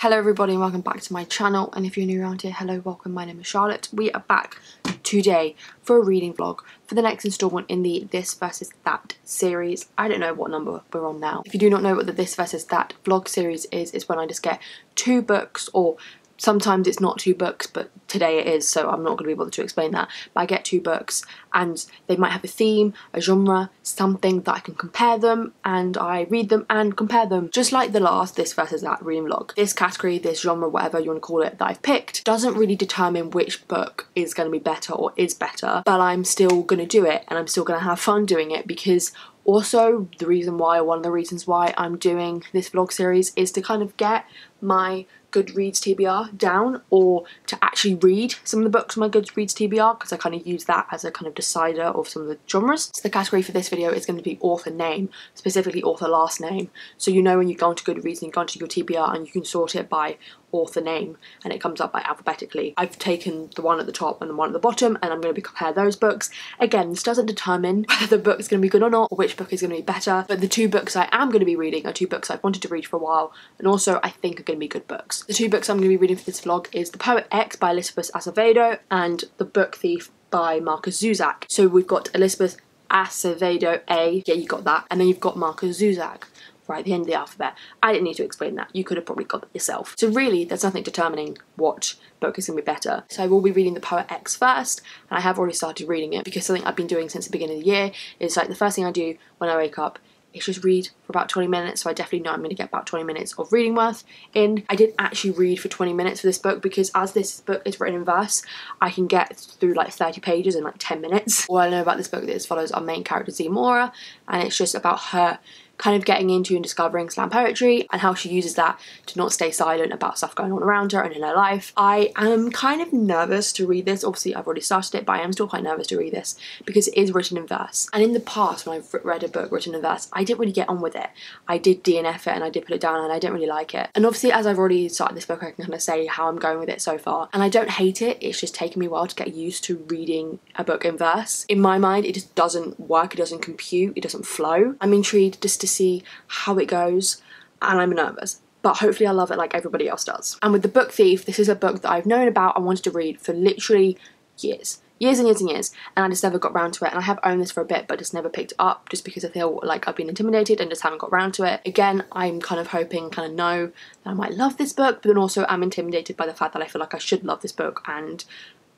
Hello everybody and welcome back to my channel, and if you're new around here, hello, welcome, my name is Charlotte. We are back today for a reading vlog for the next installment in the This versus That series. I don't know what number we're on now. If you do not know what the This versus That vlog series is, it's when I just get two books, or sometimes it's not two books, but today it is, so I'm not going to be able to explain that. But I get two books and they might have a theme, a genre, something that I can compare them, and I read them and compare them. Just like the last This versus That reading vlog. This category, this genre, whatever you want to call it, that I've picked doesn't really determine which book is going to be better or is better, but I'm still going to do it and I'm still going to have fun doing it, because also one of the reasons why I'm doing this vlog series is to kind of get my Goodreads TBR down, or to actually read some of the books on my Goodreads TBR, because I kind of use that as a kind of decider of some of the genres. So the category for this video is going to be author name, specifically author last name. So you know when you go onto Goodreads and you go onto your TBR and you can sort it by author name and it comes up by alphabetically. I've taken the one at the top and the one at the bottom, and I'm going to compare those books. Again, this doesn't determine whether the book is going to be good or not, or which book is going to be better, but the two books I am going to be reading are two books I've wanted to read for a while, and also I think are going to be good books. The two books I'm going to be reading for this vlog is The Poet X by Elizabeth Acevedo and The Book Thief by Markus Zusak. So we've got Elizabeth Acevedo A, yeah, you got that, and then you've got Markus Zusak right at the end of the alphabet. I didn't need to explain that, you could have probably got that yourself. So really, there's nothing determining what book is going to be better. So I will be reading The Poet X first, and I have already started reading it, because something I've been doing since the beginning of the year is, like, the first thing I do when I wake up is just read for about 20 minutes, so I definitely know I'm going to get about 20 minutes of reading worth in. I didn't actually read for 20 minutes for this book, because as this book is written in verse, I can get through like 30 pages in like 10 minutes. All I know about this book is it follows our main character Zamora, and it's just about her kind of getting into and discovering slam poetry, and how she uses that to not stay silent about stuff going on around her and in her life. I am kind of nervous to read this. Obviously I've already started it, but I am still quite nervous to read this because it is written in verse. And in the past, when I've read a book written in verse, I didn't really get on with it. I did DNF it and I did put it down, and I didn't really like it. And obviously as I've already started this book, I can kind of say how I'm going with it so far. And I don't hate it, it's just taken me a while to get used to reading a book in verse. In my mind, it just doesn't work, it doesn't compute, it doesn't flow. I'm intrigued just to see how it goes, and I'm nervous, but hopefully I'll love it like everybody else does. And with The Book Thief, this is a book that I've known about and wanted to read for literally years and years, and I just never got around to it. And I have owned this for a bit, but just never picked it up, just because I feel like I've been intimidated and just haven't got around to it. Again, I'm kind of hoping, kind of know that I might love this book, but then also I'm intimidated by the fact that I feel like I should love this book and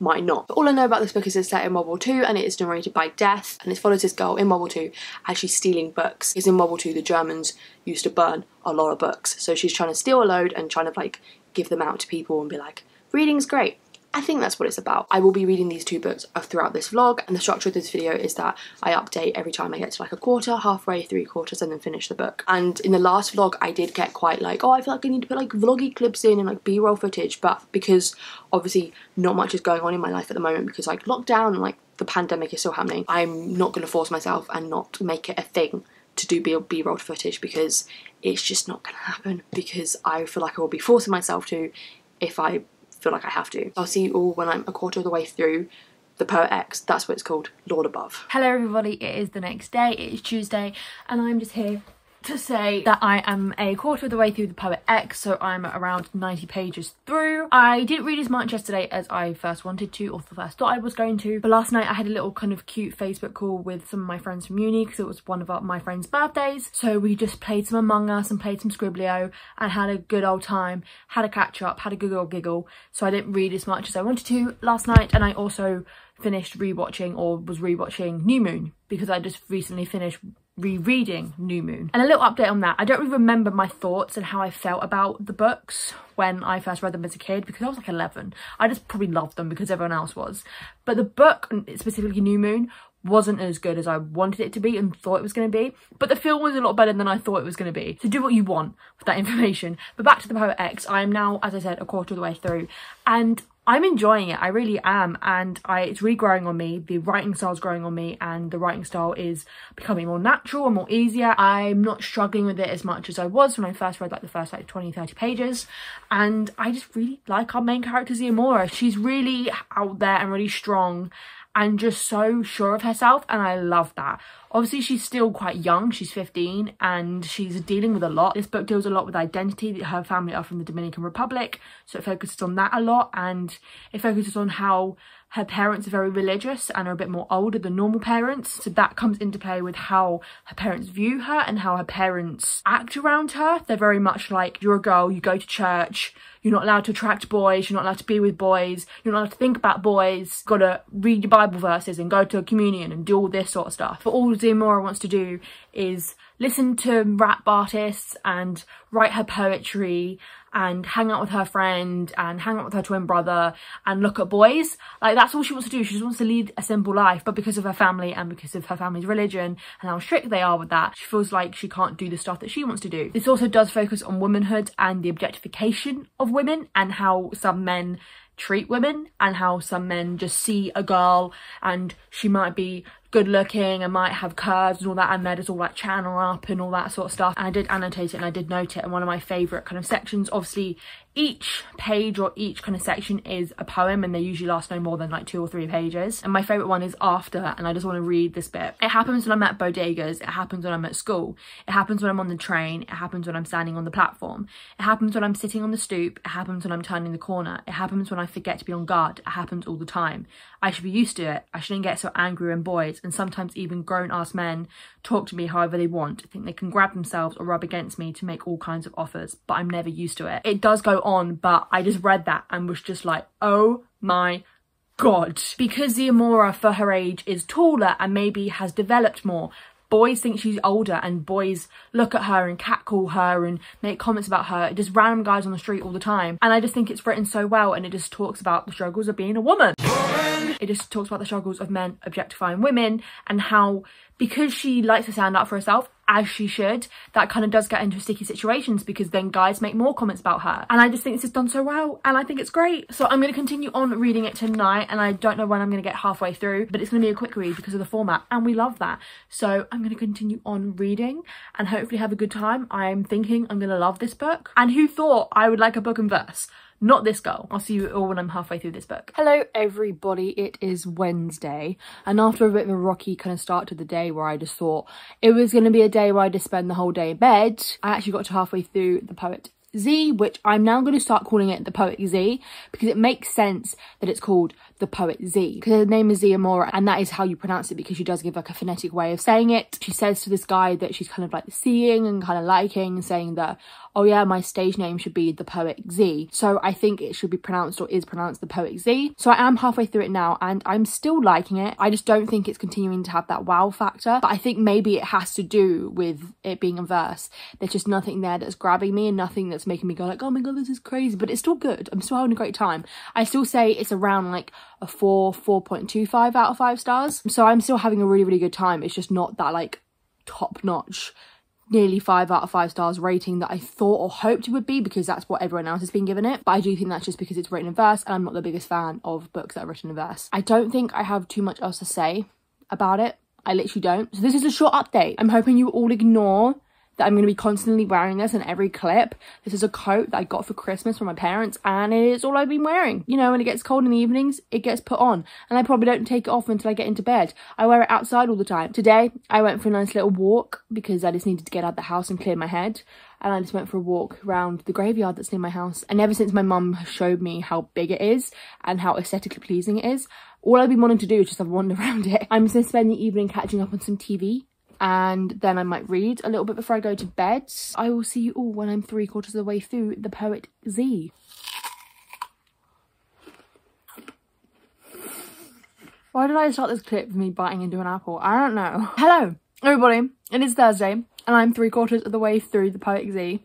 might not. But all I know about this book is it's set in World War II, and it is narrated by Death, and it follows this girl in World War II as she's stealing books. Because in World War II, the Germans used to burn a lot of books, so she's trying to steal a load and trying to like give them out to people and be like, reading's great. I think that's what it's about. I will be reading these two books throughout this vlog, and the structure of this video is that I update every time I get to like a quarter, halfway, 3/4, and then finish the book. And in the last vlog, I did get quite like, oh, I feel like I need to put like vloggy clips in and like B-roll footage, but because obviously not much is going on in my life at the moment, because like lockdown and like the pandemic is still happening, I'm not going to force myself and not make it a thing to do B-roll footage, because it's just not going to happen, because I feel like I will be forcing myself to if I feel like I have to. I'll see you all when I'm a quarter of the way through The Poet X. That's what it's called, Lord Above. Hello everybody, it is the next day, it is Tuesday, and I'm just here to say that I am a quarter of the way through The Poet X, so I'm around 90 pages through. I didn't read as much yesterday as I first wanted to, or first thought I was going to, but last night I had a little kind of cute Facebook call with some of my friends from uni, because it was one of my friends' birthdays. So we just played some Among Us and played some Scribblio and had a good old time, had a catch up, had a good old giggle. So I didn't read as much as I wanted to last night, and I also finished was rewatching New Moon, because I just recently finished rereading New Moon. And a little update on that, I don't really remember my thoughts and how I felt about the books when I first read them as a kid, because I was like 11. I just probably loved them because everyone else was. But the book, specifically New Moon, wasn't as good as I wanted it to be and thought it was going to be, but the film was a lot better than I thought it was going to be. So do what you want with that information. But back to The Poet X, I am now, as I said, a quarter of the way through, and I'm enjoying it, I really am, and it's really growing on me. The writing style's growing on me, and the writing style is becoming more natural and more easier. I'm not struggling with it as much as I was when I first read like the first like 20-30 pages, and I just really like our main character Zamora. She's really out there and really strong, and just so sure of herself, and I love that. Obviously, she's still quite young. She's 15 and she's dealing with a lot. This book deals a lot with identity. Her family are from the Dominican Republic, so it focuses on that a lot, and it focuses on how her parents are very religious and are a bit more older than normal parents. So that comes into play with how her parents view her and how her parents act around her. They're very much like, you're a girl, you go to church, you're not allowed to attract boys, you're not allowed to be with boys, you're not allowed to think about boys, gotta read your Bible verses and go to a communion and do all this sort of stuff. But all Zia Mora wants to do is listen to rap artists and write her poetry and hang out with her friend and hang out with her twin brother and look at boys. Like, that's all she wants to do. She just wants to lead a simple life, but because of her family and because of her family's religion and how strict they are with that, she feels like she can't do the stuff that she wants to do. This also does focus on womanhood and the objectification of women and how some men treat women and how some men just see a girl and she might be good looking and might have curves and all that, and they're just all like channel up and all that sort of stuff. And I did annotate it and I did note it, and one of my favourite kind of sections, obviously each page or each kind of section is a poem and they usually last no more than like 2 or 3 pages, and my favourite one is After, and I just want to read this bit. It happens when I'm at bodegas, it happens when I'm at school, it happens when I'm on the train, it happens when I'm standing on the platform, it happens when I'm sitting on the stoop, it happens when I'm turning the corner, it happens when I forget to be on guard, it happens all the time. I should be used to it. I shouldn't get so angry when boys, and sometimes even grown-ass men, talk to me however they want, think they can grab themselves or rub against me to make all kinds of offers, but I'm never used to it. It does go on, but I just read that and was just like, oh my god. Because Zia Mora, for her age, is taller and maybe has developed more, boys think she's older and boys look at her and catcall her and make comments about her, just random guys on the street all the time. And I just think it's written so well, and it just talks about the struggles of being a woman. It just talks about the struggles of men objectifying women and how, because she likes to stand up for herself, as she should, that kind of does get into sticky situations because then guys make more comments about her. And I just think this is done so well and I think it's great. So I'm going to continue on reading it tonight, and I don't know when I'm going to get halfway through, but it's going to be a quick read because of the format and we love that. So I'm going to continue on reading and hopefully have a good time. I'm thinking I'm going to love this book. And who thought I would like a book and verse? Not this girl. I'll see you all when I'm halfway through this book. Hello everybody, it is Wednesday, and after a bit of a rocky kind of start to the day where I just thought it was going to be a day where I just spend the whole day in bed, I actually got to halfway through The Poet Z, which I'm now going to start calling it The Poet Z because it makes sense that it's called The Poet Z because her name is Zia Mora and that is how you pronounce it because she does give like a phonetic way of saying it. She says to this guy that she's kind of like seeing and kind of liking, saying that, oh yeah, my stage name should be The Poet Z. So I think it should be pronounced or is pronounced The Poet Z. So I am halfway through it now and I'm still liking it. I just don't think it's continuing to have that wow factor. But I think maybe it has to do with it being a verse. There's just nothing there that's grabbing me and nothing that's making me go like, oh my god, this is crazy. But it's still good. I'm still having a great time. I still say it's around like a 4.25 out of 5 stars. So I'm still having a really, really good time. It's just not that like top notch nearly 5 out of 5 stars rating that I thought or hoped it would be because that's what everyone else has been giving it. But I do think that's just because it's written in verse and I'm not the biggest fan of books that are written in verse. I don't think I have too much else to say about it. I literally don't. So this is a short update. I'm hoping you all ignore that I'm going to be constantly wearing this in every clip. This is a coat that I got for Christmas from my parents and it's all I've been wearing. You know, when it gets cold in the evenings, it gets put on and I probably don't take it off until I get into bed. I wear it outside all the time. Today, I went for a nice little walk because I just needed to get out of the house and clear my head. And I just went for a walk around the graveyard that's near my house. And ever since my mum showed me how big it is and how aesthetically pleasing it is, all I've been wanting to do is just have a wander around it. I'm just going to spend the evening catching up on some TV. And then I might read a little bit before I go to bed. I will see you all when I'm 3/4 of the way through The Poet Z. Why did I start this clip with me biting into an apple? I don't know. Hello, everybody. It is Thursday, and I'm 3/4 of the way through The Poet Z.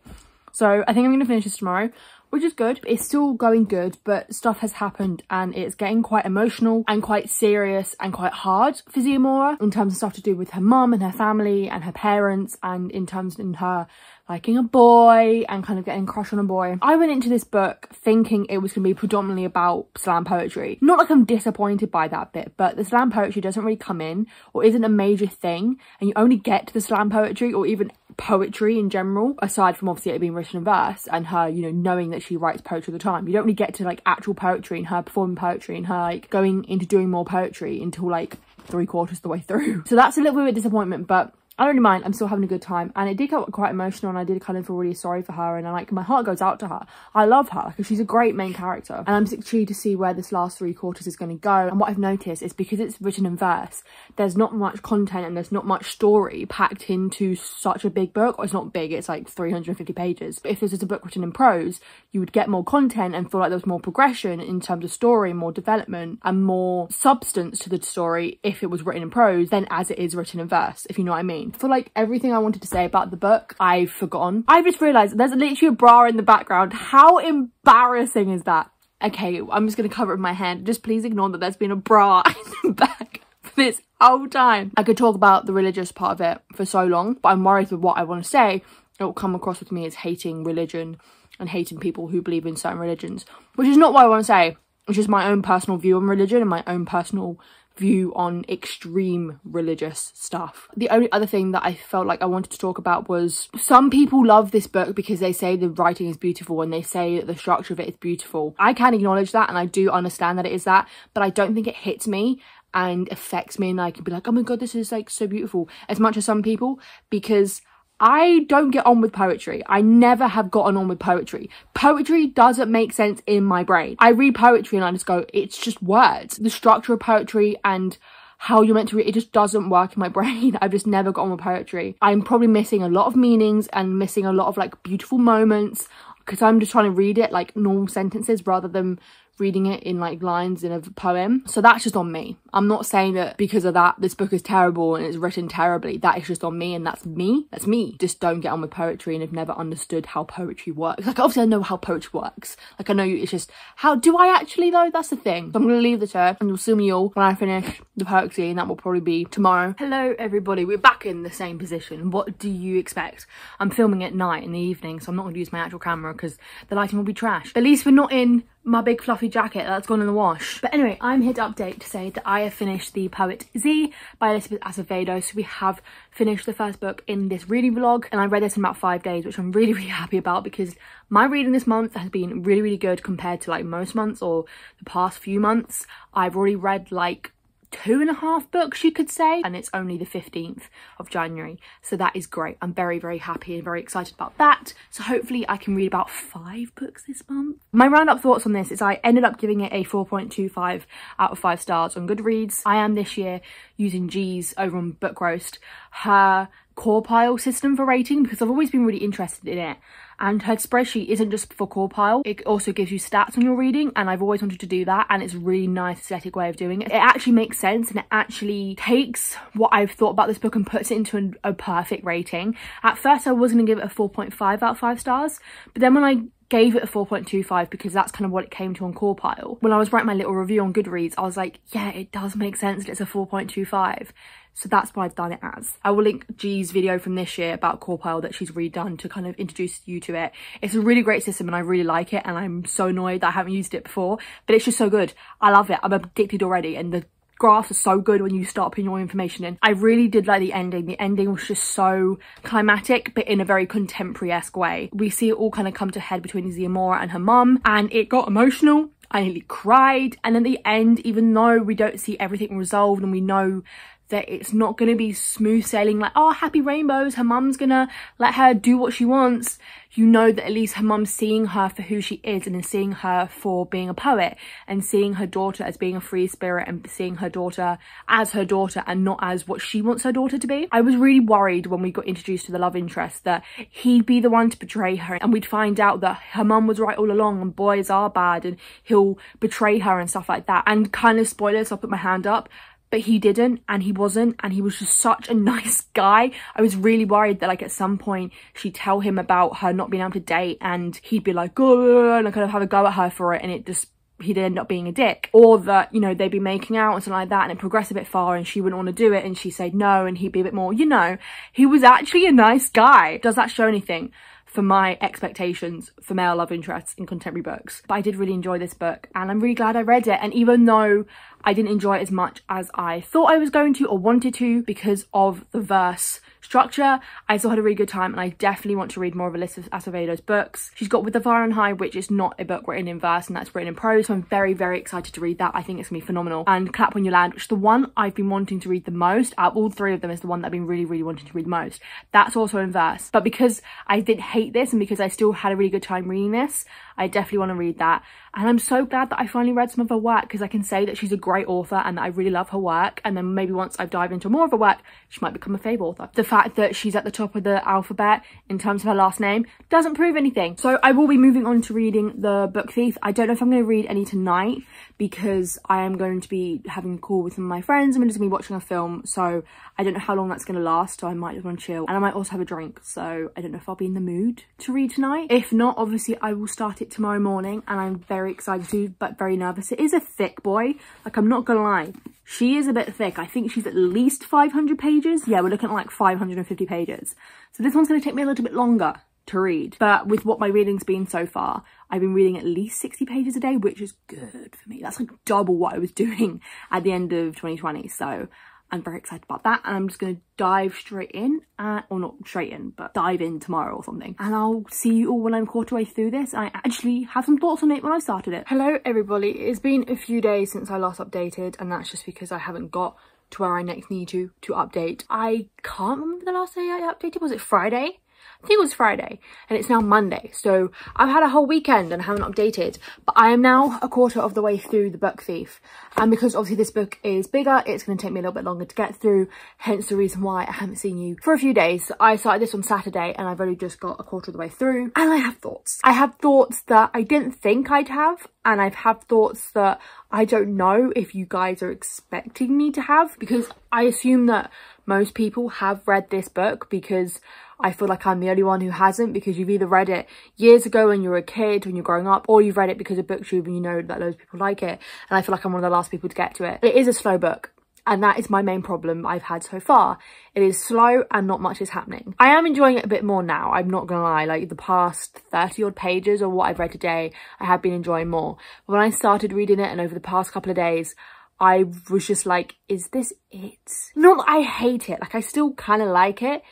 So I think I'm going to finish this tomorrow, which is good. It's still going good, but stuff has happened and it's getting quite emotional and quite serious and quite hard for Zia Mora in terms of stuff to do with her mum and her family and her parents, and in terms in her liking a boy and kind of getting a crush on a boy. I went into this book thinking it was going to be predominantly about slam poetry. Not like I'm disappointed by that bit, but the slam poetry doesn't really come in or isn't a major thing, and you only get to the slam poetry or even poetry in general, aside from obviously it being written in verse and her, you know, knowing that she writes poetry all the time. You don't really get to like actual poetry and her performing poetry and her like going into doing more poetry until like 3/4 of the way through. So that's a little bit of a disappointment, but I don't really mind. I'm still having a good time, and it did get quite emotional, and I did kind of feel really sorry for her, and my heart goes out to her. I love her because she's a great main character, and I'm intrigued to see where this last 3/4 is going to go. And what I've noticed is because it's written in verse, there's not much content and there's not much story packed into such a big book. Or it's not big, it's like 350 pages. But if this was a book written in prose, you would get more content and feel like there was more progression in terms of story, more development and more substance to the story if it was written in prose than as it is written in verse, if you know what I mean. I feel like everything I wanted to say about the book, I've forgotten. I've just realised there's literally a bra in the background. How embarrassing is that? Okay, I'm just going to cover it with my hand. Just please ignore that there's been a bra in the back for this whole time. I could talk about the religious part of it for so long, but I'm worried with what I want to say. It will come across with me as hating religion and hating people who believe in certain religions, which is not what I want to say. It's just my own personal view on religion and my own personal view on extreme religious stuff. The only other thing that I felt like I wanted to talk about was some people love this book because they say the writing is beautiful and they say that the structure of it is beautiful. I can acknowledge that and I do understand that it is that, but I don't think it hits me and affects me and I can be like, oh my god, this is like so beautiful as much as some people, because I don't get on with poetry. I never have gotten on with poetry. Poetry doesn't make sense in my brain. I read poetry and I just go, it's just words. The structure of poetry and how you're meant to read, it just doesn't work in my brain. I've just never got on with poetry. I'm probably missing a lot of meanings and missing a lot of like beautiful moments because I'm just trying to read it like normal sentences rather than reading it in like lines in a poem. So that's just on me. I'm not saying that because of that this book is terrible and it's written terribly. That is just on me and that's me. That's me. Just don't get on with poetry and have never understood how poetry works. Like obviously I know how poetry works. Like I know it's just, how do I actually though? That's the thing. So I'm gonna leave this here and you'll see me all when I finish the poetry and that will probably be tomorrow. Hello everybody, we're back in the same position. What do you expect? I'm filming at night in the evening, so I'm not gonna use my actual camera because the lighting will be trash. At least we're not in my big fluffy jacket that's gone in the wash. But anyway, I'm here to update to say that I have finished The Poet Z by Elizabeth Acevedo. So we have finished the first book in this reading vlog and I read this in about 5 days, which I'm really happy about because my reading this month has been really good compared to like most months or the past few months. I've already read like 2.5 books you could say, and it's only the 15th of January, so that is great. I'm very happy and very excited about that. So hopefully I can read about 5 books this month. My roundup thoughts on this is I ended up giving it a 4.25 out of 5 stars on Goodreads. I am this year using G's over on Book Roast, her core pile system for rating, because I've always been really interested in it. And her spreadsheet isn't just for core pile, it also gives you stats on your reading, and I've always wanted to do that, and it's a really nice aesthetic way of doing it. It actually makes sense and it actually takes what I've thought about this book and puts it into a perfect rating. At first I was going to give it a 4.5 out of 5 stars, but then when I gave it a 4.25 because that's kind of what it came to on core pile, when I was writing my little review on Goodreads, I was like, yeah, it does make sense that it's a 4.25. So that's what I've done it as. I will link G's video from this year about core pile that she's redone to kind of introduce you to it. It's a really great system and I really like it, and I'm so annoyed that I haven't used it before, but it's just so good. I love it. I'm addicted already, and the graphs are so good when you start putting your information in. I really did like the ending. The ending was just so climatic, but in a very contemporary-esque way. We see it all kind of come to head between Ziamora and her mum, and it got emotional. I nearly cried. And in the end, even though we don't see everything resolved and we know that it's not going to be smooth sailing like, oh, happy rainbows, her mum's gonna let her do what she wants, you know that at least her mum's seeing her for who she is and seeing her for being a poet and seeing her daughter as being a free spirit and seeing her daughter as her daughter and not as what she wants her daughter to be. I was really worried when we got introduced to the love interest that he'd be the one to betray her and we'd find out that her mum was right all along and boys are bad and he'll betray her and stuff like that. And kind of spoilers, I'll put my hand up, but he didn't, and he wasn't, and he was just such a nice guy. I was really worried that like at some point she'd tell him about her not being able to date and he'd be like, oh, and I kind of have a go at her for it, and it just, he'd end up being a dick. Or that, you know, they'd be making out and something like that and it progressed a bit far and she wouldn't want to do it and she'd say no and he'd be a bit more, you know, he was actually a nice guy. Does that show anything for my expectations for male love interests in contemporary books? But I did really enjoy this book and I'm really glad I read it. And even though I didn't enjoy it as much as I thought I was going to or wanted to because of the verse structure. I still had a really good time, and I definitely want to read more of Alyssa Acevedo's books. She's got With the Fire on High, which is not a book written in verse, and that's written in prose, so I'm very, very excited to read that. I think it's gonna be phenomenal. And Clap When You Land, which is the one I've been wanting to read the most. Out of all three of them, is the one that I've been really, really wanting to read the most. That's also in verse, but because I did hate this and because I still had a really good time reading this, I definitely want to read that. And I'm so glad that I finally read some of her work, because I can say that she's a great author and that I really love her work, and then maybe once I've dived into more of her work, she might become a fave author. The fact that she's at the top of the alphabet in terms of her last name doesn't prove anything. So I will be moving on to reading The Book Thief. I don't know if I'm going to read any tonight, because I am going to be having a call with some of my friends. I'm just going to be watching a film, so I don't know how long that's going to last, so I might just want to chill. And I might also have a drink, so I don't know if I'll be in the mood to read tonight. If not, obviously I will start it tomorrow morning, and I'm very excited to, but very nervous. It is a thick boy, like, I'm not gonna lie. She is a bit thick. I think she's at least 500 pages. Yeah, we're looking at like 550 pages. So this one's going to take me a little bit longer to read. But with what my reading's been so far, I've been reading at least 60 pages a day, which is good for me. That's like double what I was doing at the end of 2020. So I'm very excited about that, and I'm just going to dive straight in, or not straight in, but dive in tomorrow or something. And I'll see you all when I'm quarter way through this. I actually have some thoughts on it when I started it. Hello everybody, it's been a few days since I last updated, and that's just because I haven't got to where I next need to update. I can't remember the last day I updated. Was it Friday? I think it was Friday, and it's now Monday, so I've had a whole weekend and haven't updated. But I am now a quarter of the way through The Book Thief, and because obviously this book is bigger, it's going to take me a little bit longer to get through, hence the reason why I haven't seen you for a few days. I started this on Saturday and I've only just got a quarter of the way through, and I have thoughts. I have thoughts that I didn't think I'd have, and I've had thoughts that I don't know if you guys are expecting me to have, because I assume that most people have read this book, because I feel like I'm the only one who hasn't, because you've either read it years ago when you were a kid, when you're growing up, or you've read it because of BookTube and you know that loads of people like it. And I feel like I'm one of the last people to get to it. It is a slow book, and that is my main problem I've had so far. It is slow and not much is happening. I am enjoying it a bit more now, I'm not gonna lie. Like the past 30 odd pages of what I've read today, I have been enjoying more. But when I started reading it, and over the past couple of days, I was just like, is this it? Not that I hate it, like I still kind of like it.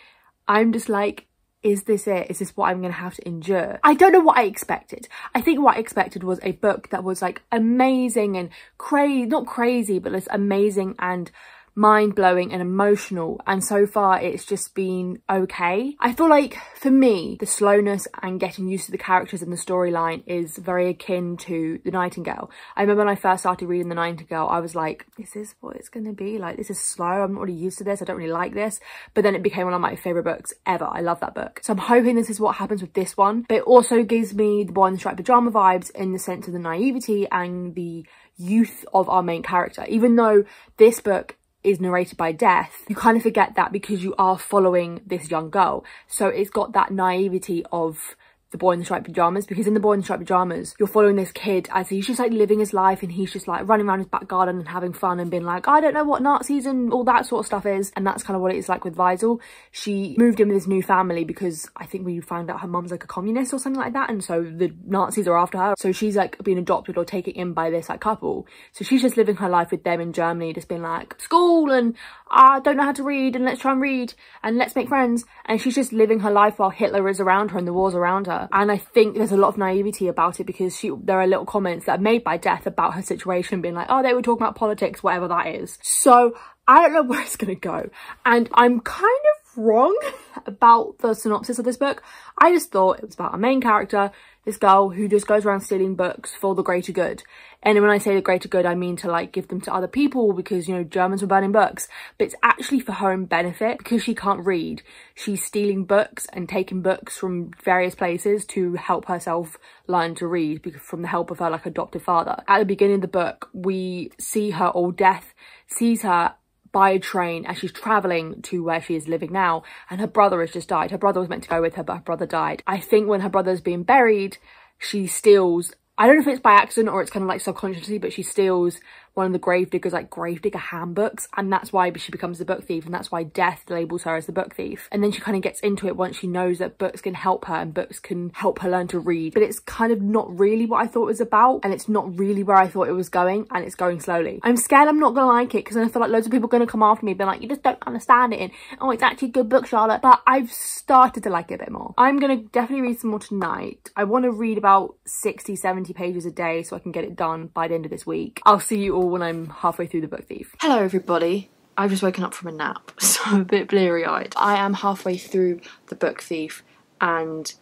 I'm just like, is this it? Is this what I'm going to have to endure? I don't know what I expected. I think what I expected was a book that was like amazing and crazy, not crazy, but it's amazing and mind-blowing and emotional, and so far it's just been okay. I feel like for me, the slowness and getting used to the characters and the storyline is very akin to The Nightingale. I remember when I first started reading The Nightingale, I was like, is this what it's gonna be? Like, this is slow, I'm not really used to this, I don't really like this. But then it became one of my favourite books ever. I love that book. So I'm hoping this is what happens with this one, but it also gives me the Boy in the Striped Pyjama vibes in the sense of the naivety and the youth of our main character. Even though this book is narrated by Death, you kind of forget that because you are following this young girl. So it's got that naivety of The Boy in the Striped Pyjamas, because in The Boy in the Striped Pyjamas, you're following this kid as he's just like living his life, and he's just like running around his back garden and having fun and being like, I don't know what Nazis and all that sort of stuff is. And that's kind of what it is like with Vaisal. She moved in with this new family because I think we found out her mum's like a communist or something like that, and so the Nazis are after her. So she's like being adopted or taken in by this like couple. So she's just living her life with them in Germany, just being like, school, and I don't know how to read, and let's try and read, and let's make friends. And she's just living her life while Hitler is around her and the war's around her. And I think there's a lot of naivety about it, because there are little comments that are made by Death about her situation, being like, oh, they were talking about politics, whatever that is. So I don't know where it's gonna go, and I'm kind of wrong about the synopsis of this book. I just thought it was about a main character, this girl who just goes around stealing books for the greater good. And when I say the greater good, I mean to like give them to other people, because, you know, Germans were burning books. But it's actually for her own benefit, because she can't read. She's stealing books and taking books from various places to help herself learn to read, because from the help of her like adoptive father. At the beginning of the book, we see her, or Death sees her by a train as she's traveling to where she is living now, and her brother has just died. Her brother was meant to go with her, but her brother died. I think when her brother's being buried, she steals, I don't know if it's by accident or it's kind of like subconsciously, but she steals one of the Gravedigger's like Gravedigger handbooks, and that's why she becomes the book thief, and that's why Death labels her as the book thief. And then she kind of gets into it once she knows that books can help her and books can help her learn to read. But it's kind of not really what I thought it was about, and it's not really where I thought it was going, and it's going slowly. I'm scared I'm not gonna like it, because I feel like loads of people are gonna come after me being like, you just don't understand it, and oh, it's actually a good book, Charlotte. But I've started to like it a bit more. I'm gonna definitely read some more tonight. I want to read about 60-70 pages a day so I can get it done by the end of this week. I'll see you all when I'm halfway through the book thief. Hello everybody. I've just woken up from a nap, so I'm a bit bleary-eyed. I am halfway through the book thief, and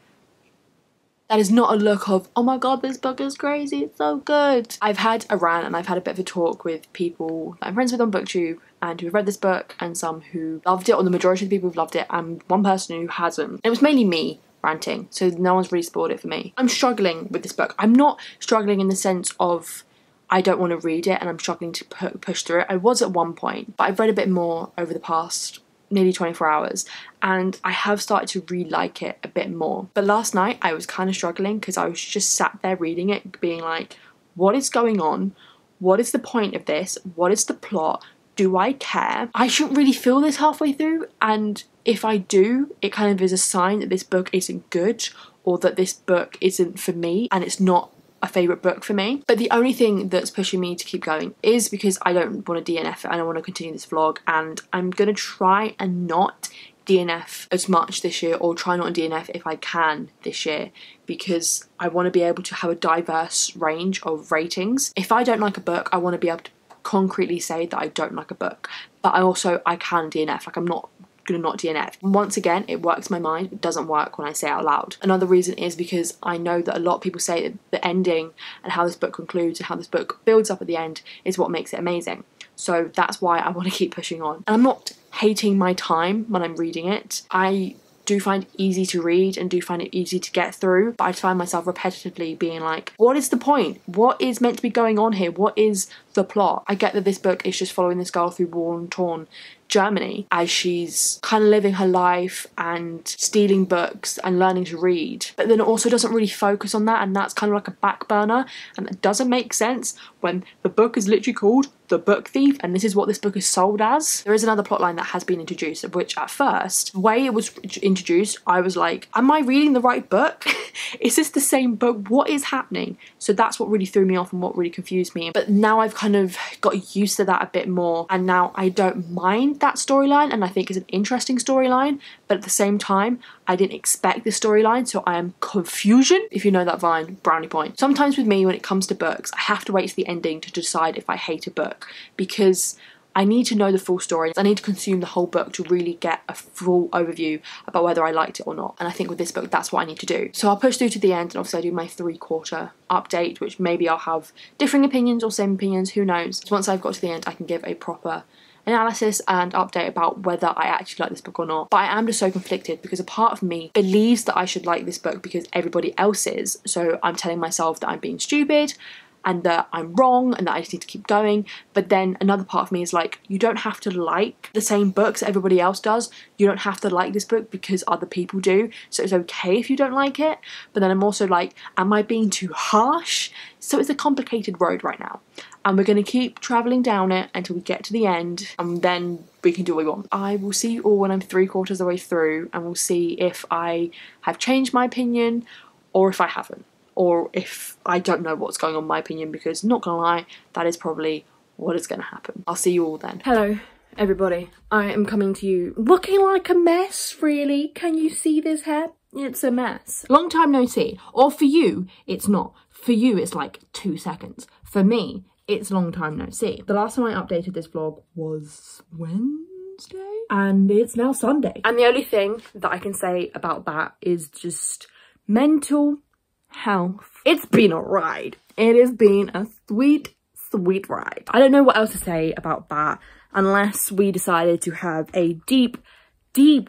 that is not a look of, oh my god, this book is crazy, it's so good. I've had a rant and I've had a bit of a talk with people that I'm friends with on BookTube and who've read this book, and some who loved it, or the majority of the people who've loved it, and one person who hasn't. It was mainly me ranting, so no one's really spoiled it for me. I'm struggling with this book. I'm not struggling in the sense of I don't want to read it and I'm struggling to push through it. I was at one point, but I've read a bit more over the past nearly 24 hours, and I have started to really like it a bit more. But last night I was kind of struggling because I was just sat there reading it being like, what is going on? What is the point of this? What is the plot? Do I care? I shouldn't really feel this halfway through, and if I do, it kind of is a sign that this book isn't good, or that this book isn't for me and it's not a favourite book for me. But the only thing that's pushing me to keep going is because I don't want to DNF it and I want to continue this vlog, and I'm going to try and not DNF as much this year, or try not to DNF if I can this year, because I want to be able to have a diverse range of ratings. If I don't like a book, I want to be able to concretely say that I don't like a book, but I can DNF. Like, I'm not gonna not DNF. Once again, it works my mind, it doesn't work when I say it out loud. Another reason is because I know that a lot of people say that the ending and how this book concludes and how this book builds up at the end is what makes it amazing. So that's why I want to keep pushing on. And I'm not hating my time when I'm reading it. I do find it easy to read and do find it easy to get through, but I find myself repetitively being like, what is the point? What is meant to be going on here? What is the plot? I get that this book is just following this girl through war-torn Germany as she's kind of living her life and stealing books and learning to read, but then it also doesn't really focus on that, and that's kind of like a back burner, and that doesn't make sense when the book is literally called The Book Thief and this is what this book is sold as. There is another plotline that has been introduced, of which at first, the way it was introduced, I was like, am I reading the right book? Is this the same book? What is happening? So that's what really threw me off and what really confused me. But now I've kind of got used to that a bit more, and now I don't mind that storyline, and I think it's an interesting storyline, but at the same time I didn't expect this storyline, so I am confusion. If you know that Vine, brownie point. Sometimes with me, when it comes to books, I have to wait to the ending to decide if I hate a book, because I need to know the full story. I need to consume the whole book to really get a full overview about whether I liked it or not. And I think with this book, that's what I need to do. So I'll push through to the end, and obviously I do my 3/4 update, which maybe I'll have differing opinions or same opinions, who knows. So once I've got to the end, I can give a proper analysis and update about whether I actually like this book or not. But I am just so conflicted, because a part of me believes that I should like this book because everybody else is. So I'm telling myself that I'm being stupid and that I'm wrong and that I just need to keep going. But then another part of me is like, you don't have to like the same books everybody else does. You don't have to like this book because other people do. So it's okay if you don't like it. But then I'm also like, am I being too harsh? So it's a complicated road right now. And we're going to keep travelling down it until we get to the end, and then we can do what we want. I will see you all when I'm 3/4 of the way through, and we'll see if I have changed my opinion or if I haven't. Or if I don't know what's going on in my opinion, because not gonna lie, that is probably what is gonna happen. I'll see you all then. Hello everybody, I am coming to you looking like a mess, really. Can you see this hair? It's a mess. Long time no see. Or for you, it's not. For you, it's like 2 seconds. For me, it's long time no see. The last time I updated this vlog was Wednesday, and it's now Sunday. And the only thing that I can say about that is just mental health. It's been a ride. It has been a sweet ride. I don't know what else to say about that unless we decided to have a deep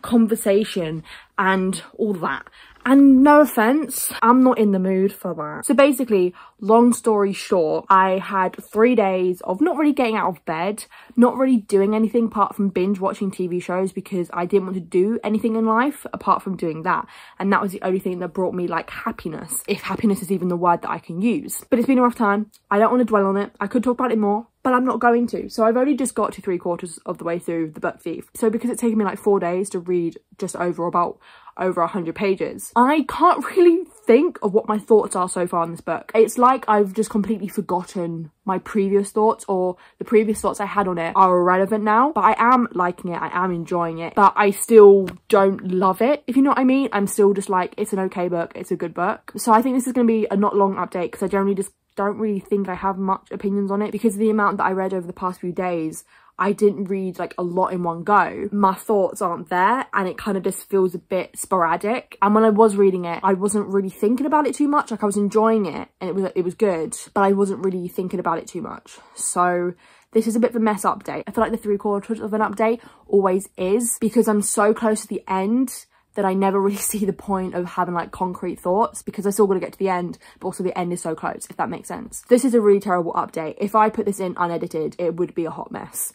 conversation and all that. And no offense, I'm not in the mood for that. So basically, long story short, I had 3 days of not really getting out of bed, not really doing anything apart from binge watching TV shows, because I didn't want to do anything in life apart from doing that. And that was the only thing that brought me like happiness, if happiness is even the word that I can use. But it's been a rough time. I don't want to dwell on it. I could talk about it more, but I'm not going to. So I've only just got to 3/4 of the way through The Book Thief. So because it's taken me like 4 days to read just over 100 pages, I can't really think of what my thoughts are so far in this book. It's like I've just completely forgotten my previous thoughts, or the previous thoughts I had on it are irrelevant now. But I am liking it, I am enjoying it, but I still don't love it, if you know what I mean. I'm still just like, it's an okay book, it's a good book. So I think this is going to be a not long update, because I generally just don't really think I have much opinions on it, because of the amount that I read over the past few days. I didn't read like a lot in one go. My thoughts aren't there, and it kind of just feels a bit sporadic. And when I was reading it, I wasn't really thinking about it too much. Like, I was enjoying it and it was good, but I wasn't really thinking about it too much. So this is a bit of a mess update. I feel like the 3/4 of an update always is, because I'm so close to the end that I never really see the point of having like concrete thoughts, because I still got to get to the end, but also the end is so close, if that makes sense. This is a really terrible update. If I put this in unedited, it would be a hot mess,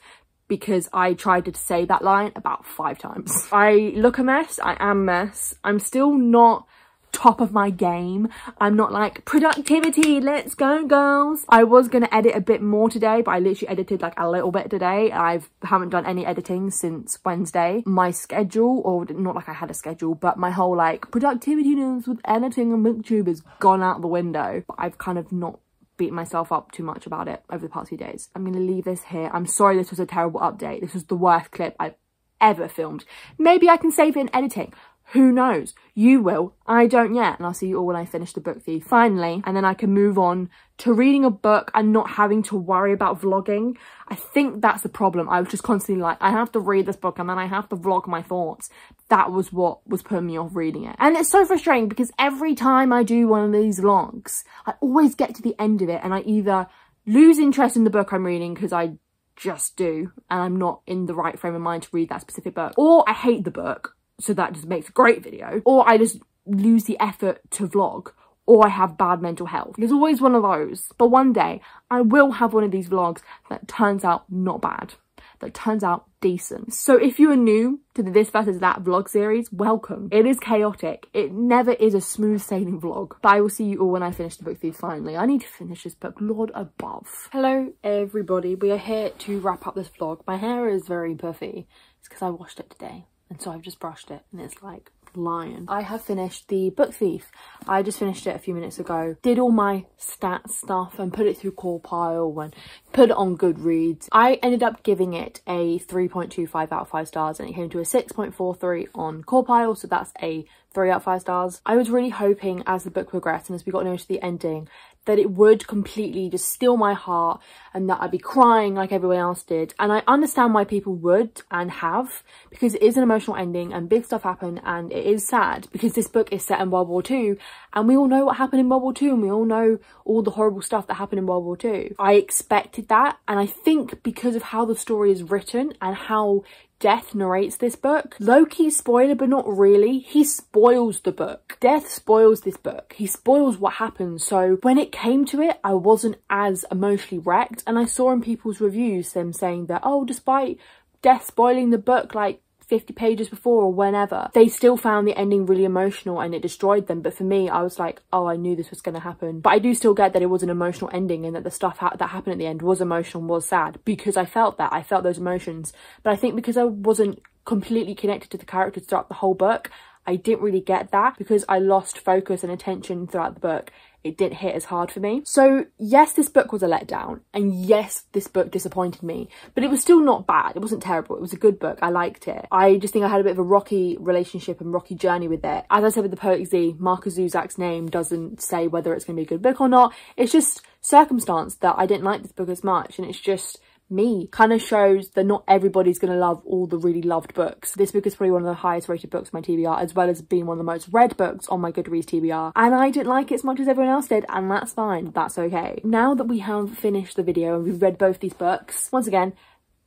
because I tried to say that line about 5 times. I look a mess, I am a mess. I'm still not top of my game. I'm not like, productivity, let's go girls. I was gonna edit a bit more today, but I literally edited like a little bit today. I haven't done any editing since Wednesday. My schedule, or not like I had a schedule, but my whole like productivity news with editing on BookTube has gone out the window. But I've kind of not beat myself up too much about it over the past few days. I'm gonna leave this here. I'm sorry this was a terrible update. This was the worst clip I've ever filmed. Maybe I can save it in editing. Who knows? You will. I don't yet. And I'll see you all when I finish The Book Thief finally. And then I can move on to reading a book and not having to worry about vlogging. I think that's the problem. I was just constantly like, I have to read this book and then I have to vlog my thoughts. That was what was putting me off reading it. And it's so frustrating, because every time I do one of these vlogs, I always get to the end of it and I either lose interest in the book I'm reading, because I just do, and I'm not in the right frame of mind to read that specific book, or I hate the book, so that just makes a great video, or I just lose the effort to vlog, or I have bad mental health. There's always one of those. But one day I will have one of these vlogs that turns out not bad, that turns out decent. So if you are new to the This versus That vlog series, welcome. It is chaotic. It never is a smooth sailing vlog. But I will see you all when I finish The Book Thief finally. I need to finish this book, Lord above. Hello everybody, we are here to wrap up this vlog. My hair is very puffy. It's because I washed it today. And so I've just brushed it and it's like lion. I have finished The Book Thief. I just finished it a few minutes ago. Did all my stats stuff and put it through CawPile and put it on Goodreads. I ended up giving it a 3.25 out of 5 stars, and it came to a 6.43 on CawPile, so that's a 3 out of 5 stars. I was really hoping as the book progressed and as we got nearer to the ending that it would completely just steal my heart and that I'd be crying like everyone else did. And I understand why people would and have, because it is an emotional ending and big stuff happened and it is sad, because this book is set in World War II and we all know what happened in World War II and we all know all the horrible stuff that happened in World War II. I expected that, and I think because of how the story is written and how Death narrates this book, low-key spoiler but not really, he spoils the book. Death spoils this book. He spoils what happens. So when it came to it, I wasn't as emotionally wrecked, and I saw in people's reviews them saying that, oh, despite Death spoiling the book like 50 pages before or whenever, they still found the ending really emotional and it destroyed them. But for me, I was like, oh, I knew this was going to happen. But I do still get that it was an emotional ending and that the stuff that happened at the end was emotional, was sad, because I felt that. I felt those emotions. But I think because I wasn't completely connected to the characters throughout the whole book, I didn't really get that, because I lost focus and attention throughout the book. It didn't hit as hard for me. So yes, this book was a letdown, and yes, this book disappointed me, but it was still not bad. It wasn't terrible. It was a good book. I liked it. I just think I had a bit of a rocky relationship and rocky journey with it. As I said with the Poetic Z, Markus Zusak's name doesn't say whether it's going to be a good book or not. It's just circumstance that I didn't like this book as much, and it's just me. Kind of shows that not everybody's going to love all the really loved books. This book is probably one of the highest rated books on my TBR, as well as being one of the most read books on my Goodreads TBR, and I didn't like it as much as everyone else did, and that's fine. That's okay. Now that we have finished the video and we've read both these books, once again,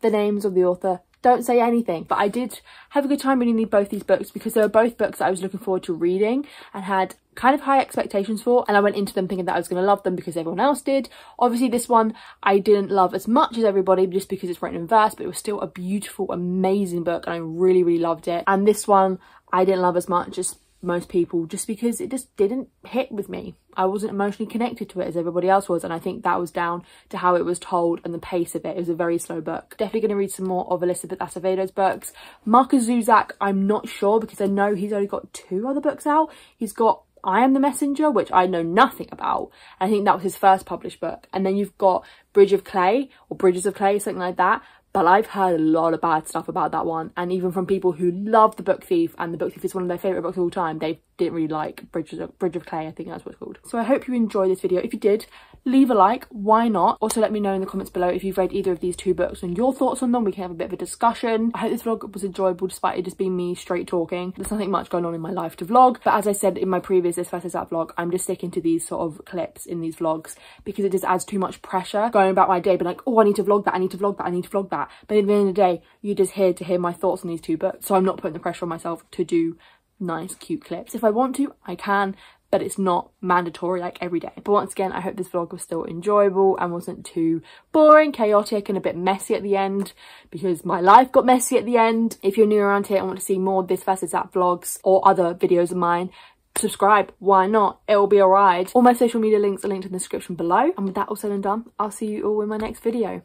the names of the author don't say anything, but I did have a good time reading both these books, because they were both books that I was looking forward to reading and had kind of high expectations for, and I went into them thinking that I was going to love them because everyone else did. Obviously this one I didn't love as much as everybody, just because it's written in verse, but it was still a beautiful, amazing book and I really, really loved it. And this one I didn't love as much, just most people, just because it just didn't hit with me. I wasn't emotionally connected to it as everybody else was, and I think that was down to how it was told and the pace of it. It was a very slow book. Definitely going to read some more of Elizabeth Acevedo's books. Markus Zusak, I'm not sure, because I know he's only got 2 other books out. He's got I Am the Messenger, which I know nothing about. I think that was his first published book. And then you've got Bridge of Clay, or Bridges of Clay, something like that. But I've heard a lot of bad stuff about that one. And even from people who love The Book Thief, and The Book Thief is one of their favourite books of all time, they didn't really like Bridge of Clay, I think that's what it's called. So I hope you enjoyed this video. If you did, leave a like, why not? Also let me know in the comments below if you've read either of these 2 books and your thoughts on them. We can have a bit of a discussion. I hope this vlog was enjoyable despite it just being me straight talking. There's nothing much going on in my life to vlog, but as I said in my previous This versus That vlog, I'm just sticking to these sort of clips in these vlogs because it just adds too much pressure going about my day, being like, oh, I need to vlog that, I need to vlog that, I need to vlog that. But at the end of the day, you're just here to hear my thoughts on these 2 books, so I'm not putting the pressure on myself to do nice cute clips. If I want to, I can, but it's not mandatory like every day. But once again, I hope this vlog was still enjoyable and wasn't too boring, chaotic and a bit messy at the end, because my life got messy at the end. If you're new around here and want to see more This versus That vlogs or other videos of mine, subscribe, why not? It will be a ride. All my social media links are linked in the description below. And with that all said and done, I'll see you all in my next video.